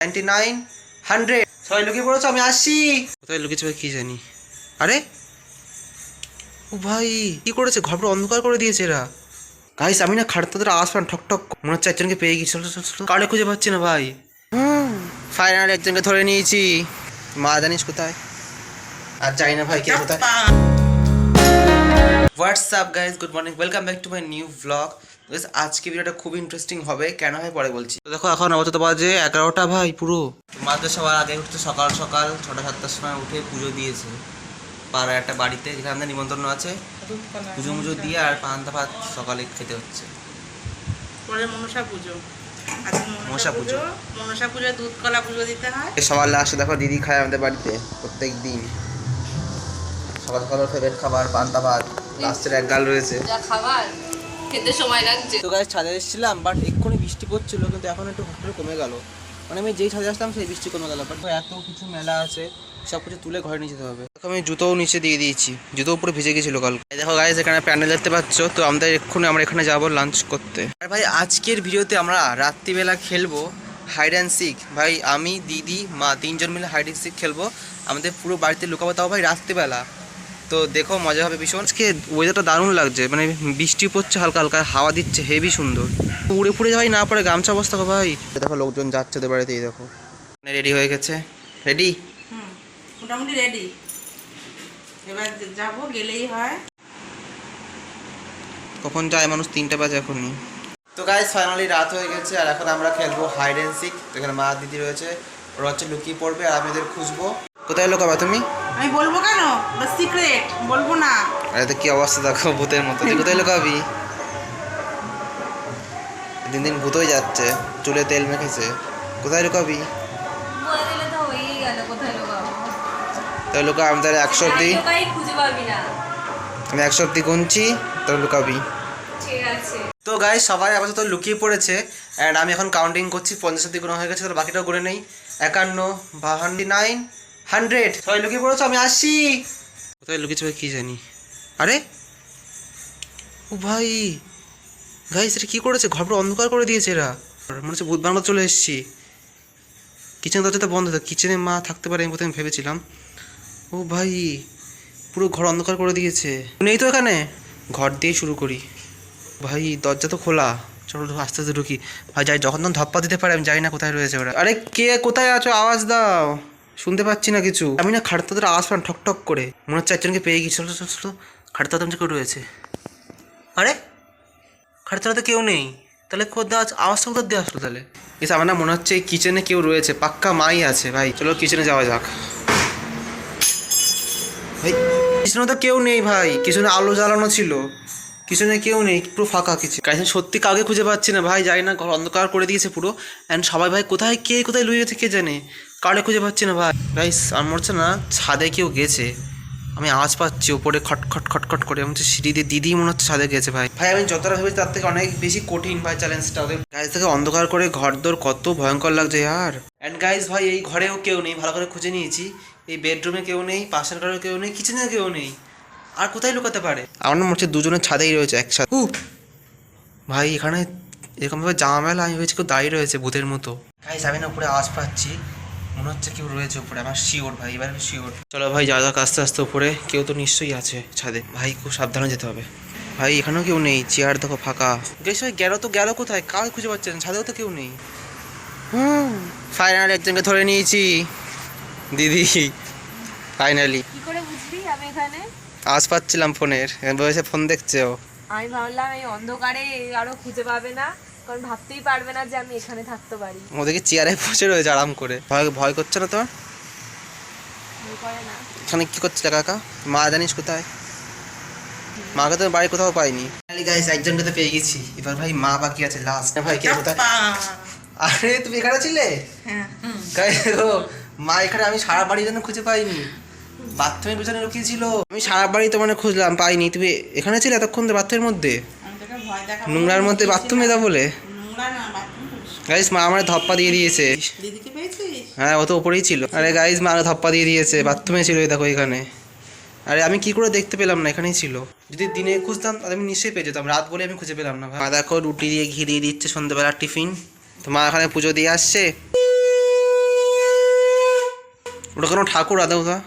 99 100 সবাই লুকিয়ে পড়েছো, আমি আসছি। কোথায় লুকিয়েছে ভাই কি জানি। আরে ও ভাই কি করেছে, ঘর পুরো অন্ধকার করে দিয়েছে এরা। গাইস আমি না খাড়তাদের আওয়াজ পান ঠক ঠক, মনে হচ্ছে একজনকে পেয়ে গেছি। চলো চলো চলো, কাউকে খুঁজে পাচ্ছি না ভাই। ফাইনাল একজনকে ধরে নিয়েছি। মা জানিস কোথায়? আর জানি না ভাই কে কোথায়। WhatsApp guys, good morning, welcome back to my new blog. আজকে ভিডিওটা খুব ইন্টারেস্টিং হবে, কেন হয় পরে বলছি। তো দেখো এখন আপাতত বাজে 11টা ভাই পুরো। মাঝে সবার আগে উঠতে সকাল সকাল 6টা-7টার সময় উঠে পুজো দিয়েছে পাড়ার একটা বাড়িতে, যেখানে আমাদের নিমন্ত্রণ আছে। পুজো মুজো দিয়ে আর পান্তা ভাত সকালে খেতে হচ্ছে। পরে মনসা পুজো, মনসা পুজো, মনসা পুজো দুধ কলা পুজো দিতে হয়। সবার লাস্টে দেখো দিদি খায় আমাদের বাড়িতে প্রত্যেক দিন। সকাল সকাল ফেভারিট খাবার পান্তা ভাত, লাস্টের এক গাল রয়েছে। যা খাবার খেতে সময় লাগছে। তো গাইস ছাদে এসেছিলাম, বাট এক্ষুনি বৃষ্টি পড়ছিল, কিন্তু এখন একটু হঠাৎ করে কমে গেল। মানে আমি যেই ছাদে আসলাম সেই বৃষ্টি কমে গেল। বাট এত কিছু মেলা আছে, সব কিছু তুলে ঘরে নিয়ে যেতে হবে। দেখো আমি জুতোও নিচে দিয়ে দিয়েছি, জুতো উপরে ভিজে গেছিলো কাল। দেখো গাইস এখানে প্যান্ডেল দেখতে পাচ্ছ, তো আমরা এখানে যাবো লাঞ্চ করতে। আর ভাই আজকের ভিডিওতে আমরা রাত্রিবেলা খেলবো হাইড অ্যান্ড সিক। ভাই আমি, দিদি, মা তিনজন মিলে হাইড অ্যান্ড সিক খেলবো আমাদের পুরো বাড়িতে লুকাবো, তাও ভাই রাত্রিবেলা। তো দেখো মজা হবে ভীষণ। আজকে ওয়েদারটা দারুণ লাগছে, মানে বৃষ্টি পড়ছে হালকা হালকা, হাওয়া দিচ্ছে হেভি সুন্দর। উড়ে ফুড়ে যাই না পরে গামছা অবস্থা ভাই। দেখো লোকজন যাচ্ছে ওদের বাড়িতে, এই দেখো রেডি হয়ে গেছে। রেডি? মোটামুটি রেডি। এবার যাবো, গেলেই হয়। কখন যায় মানুষ? 3টা বাজে এখনই। তো গাইস ফাইনালি রাত হয়ে গেছে, আর এখন আমরা খেলবো হাইড অ্যান্ড সিক। এখানে মা দিদি রয়েছে, ওরা হচ্ছে লুকিয়ে পড়বে আর আমি ওদের খুঁজবো। কোথায় লুকাবা তুমি? আমি বলবো কেন, সিক্রেট বলবো না। আরে তো কি অবস্থা দেখো ভূতের মতো। তুই কোথায় লুকাবি? দিন দিন ভূত হয়ে যাচ্ছে, চুলে তেল মেখেছে। কোথায় লুকাবি? বলে দিলে তো হয়েই গেল, কোথায় লুকাবো? তাহলে লুকা, আমি তাহলে 100 অব্দি, লুকাই খুঁজে পাবি না। আমি 100 অব্দি গুনছি, তোর লুকাবি। ঠিক আছে। তো গাইস সবাই আপাতত লুকিয়ে পড়েছে, অ্যান্ড আমি এখন কাউন্টিং করছি। 50 অব্দি গুণ হয়ে গেছে, তাহলে বাকিটাও গুনে নেই। 51, 59, 100 সবাই লুকিয়ে পড়েছো, আমি আসছি। কোথায় লুকিয়েছে ভাই কি জানি। আরে ও ভাই, গাইস এটা কী করেছে, ঘর পুরো অন্ধকার করে দিয়েছে এরা। মনে হচ্ছে ভূত বাংলা চলে এসেছি। কিচেন দরজাটা বন্ধ থাকে, কিচেনে মা থাকতে পারে আমি প্রথমে ভেবেছিলাম। ও ভাই পুরো ঘর অন্ধকার করে দিয়েছে। নেই তো এখানে, ঘর দিয়ে শুরু করি। ভাই দরজা তো খোলা, চলো আস্তে আস্তে ঢুকি। ভাই যাই, যখন তখন ধপ্পা দিতে পারে, আমি জানি না কোথায় রয়েছে ওরা। আরে কে কোথায় আছো, আওয়াজ দাও, শুনতে পাচ্ছি না কিছু। আমি না খাড়তাদের আওয়াজ পান ঠক ঠক করে, মনে হচ্ছে একজনকে পেয়ে গেছি। চলো চলো চলো, খাড়তাদের কেউ রয়েছে। আরে খাড়তাতে কেউ নেই, তাহলে কোথায় আওয়াজটা কোথায় দিয়ে আসলো তাহলে? এসে আমার না মনে হচ্ছে এই কিচেনে কেউ রয়েছে, পাক্কা মাই আছে। ভাই চলো কিচেনে যাওয়া যাক। ভাই কিচেনে তো কেউ নেই ভাই, কিচেনে আলো জ্বালানো ছিল, কিচেনে কেউ নেই, পুরো ফাঁকা কিচেন। গাইস সত্যি কাউকে খুঁজে পাচ্ছি না ভাই, জানি না, ঘর অন্ধকার করে দিয়েছে পুরো। অ্যান্ড সবাই ভাই কোথায় কে কোথায় লুয়ে গেছে কে জানে, কাউকে খুঁজে পাচ্ছি না ভাই। গাইস আমার মনে হচ্ছে না ছাদে কেউ গেছে, আমি আওয়াজ পাচ্ছি ওপরে খটখট খটখট করে। মনে হচ্ছে সিঁড়ি দিয়ে দিদি মনে হচ্ছে ছাদে গেছে ভাই। ভাই আমি যতটা ভেবেছি তার থেকে অনেক বেশি কঠিন ভাই চ্যালেঞ্জটা। ওদের গাইস থেকে অন্ধকার করে ঘর দোর কত ভয়ঙ্কর লাগছে ইয়ার। অ্যান্ড গাইস ভাই এই ঘরেও কেউ নেই, ভালো করে খুঁজে নিয়েছি। এই বেডরুমে কেউ নেই, পাশের ঘরেও কেউ নেই, কিচেনেও কেউ নেই। আর কোথায় লুকাতে পারে? আমার মনে হচ্ছে দুজনের ছাদেই রয়েছে একসাথে। ভাই এখানে এরকমভাবে জামা মেলা, আমি ভেবেছি কেউ দাঁড়িয়ে রয়েছে ভূতের মতো। গাইস আমি না উপরে আওয়াজ পাচ্ছি, মনে হচ্ছে কেউ রয়েছে উপরে, আমার শিওর ভাই, এবার আমি শিওর। চলো ভাই যাওয়া যাক আস্তে আস্তে উপরে, কেউ তো নিশ্চয়ই আছে ছাদে। ভাই খুব সাবধানে যেতে হবে। ভাই এখানেও কেউ নেই, চেয়ার দেখো ফাঁকা। গাইস ভাই গেল তো গেল কোথায়, কাউকে খুঁজে পাচ্ছেন, ছাদেও তো কেউ নেই। ফাইনালি একজনকে ধরে নিয়েছি দিদি, ফাইনালি। কি করে বুঝলি আমি এখানে? আওয়াজ পাচ্ছিলাম ফোনের, বসে ফোন দেখছে ও। আমি ভাবলাম এই অন্ধকারে আরো খুঁজে পাবে না, কারণ ভাবতেই পারবে না যে আমি এখানে থাকতে পারি। ওদেরকে চেয়ারে বসে রয়েছে আরাম করে। ভয় ভয় করছে না তোর? ভয় করে না। এখানে কি করছিলে কাকা? মা জানিস কোথায়? মাকে তো বাড়ি কোথাও পাইনি। গাইস একজনকে তো পেয়ে গেছি, এবার ভাই মা বাকি আছে লাস্ট। ভাই কে কোথায়? আরে তুমি এখানে ছিলে? গাইস দেখো মা এখানে, আমি সারা বাড়ির জন্য খুঁজে পাইনি, বাথরুমের পিছনে লুকিয়েছিল। আমি সারা বাড়ি তো মানে খুঁজলাম পাইনি, তুমি এখানে ছিলে এতক্ষণ বাথরুমের মধ্যে, নোংরার মধ্যে বাথরুমে দা বলে। গাইস মা আমার ধপ্পা দিয়ে দিয়েছে। হ্যাঁ ও তো ওপরেই ছিল। আরে গাইস মা ধপ্পা দিয়ে দিয়েছে, বাথরুমে ছিল দেখো এখানে। আরে আমি কি করে দেখতে পেলাম না, এখানেই ছিল। যদি দিনে খুঁজতাম তাহলে আমি নিশ্চয়ই পেয়ে যেতাম, রাত বলে আমি খুঁজে পেলাম না। মা দেখো রুটি দিয়ে ঘি দিয়ে দিচ্ছে সন্ধ্যেবেলার টিফিন। তো মা এখানে পুজো দিয়ে আসছে। ওটা কোনো ঠাকুর আদৌ ওটা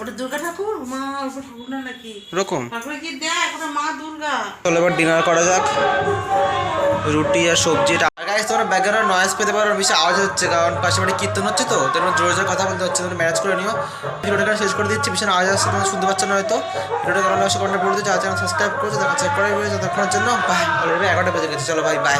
ওটা দুর্গা ঠাকুর? মা ওটা ঠাকুর না নাকি? এরকম। ঠাকুরে কি দেখ, ওটা মা দুর্গা। চলো এবার ডিনার করা যাক, রুটি আর সবজি। আর গাইস তোমরা ব্যাকগ্রাউন্ড নয়েজ পেতে পারো, বেশি আওয়াজ হচ্ছে কারণ পাশে বাড়ি কীর্তন হচ্ছে, তো তোমরা জোরে জোরে কথা বলতে হচ্ছে, তোমরা ম্যানেজ করে নিও। ভিডিওটা এখানে শেষ করে দিচ্ছি, ভীষণ আওয়াজ আসছে, তোমরা শুনতে পাচ্ছ না হয়তো। ভিডিওটা কেমন লাগছে কমেন্টে বলে দিও, যারা চ্যানেল সাবস্ক্রাইব করেছে দেখা চেক করাই রয়েছে তখনের জন্য বাই। অলরেডি 11টা বেজে গেছে, চলো ভাই বাই।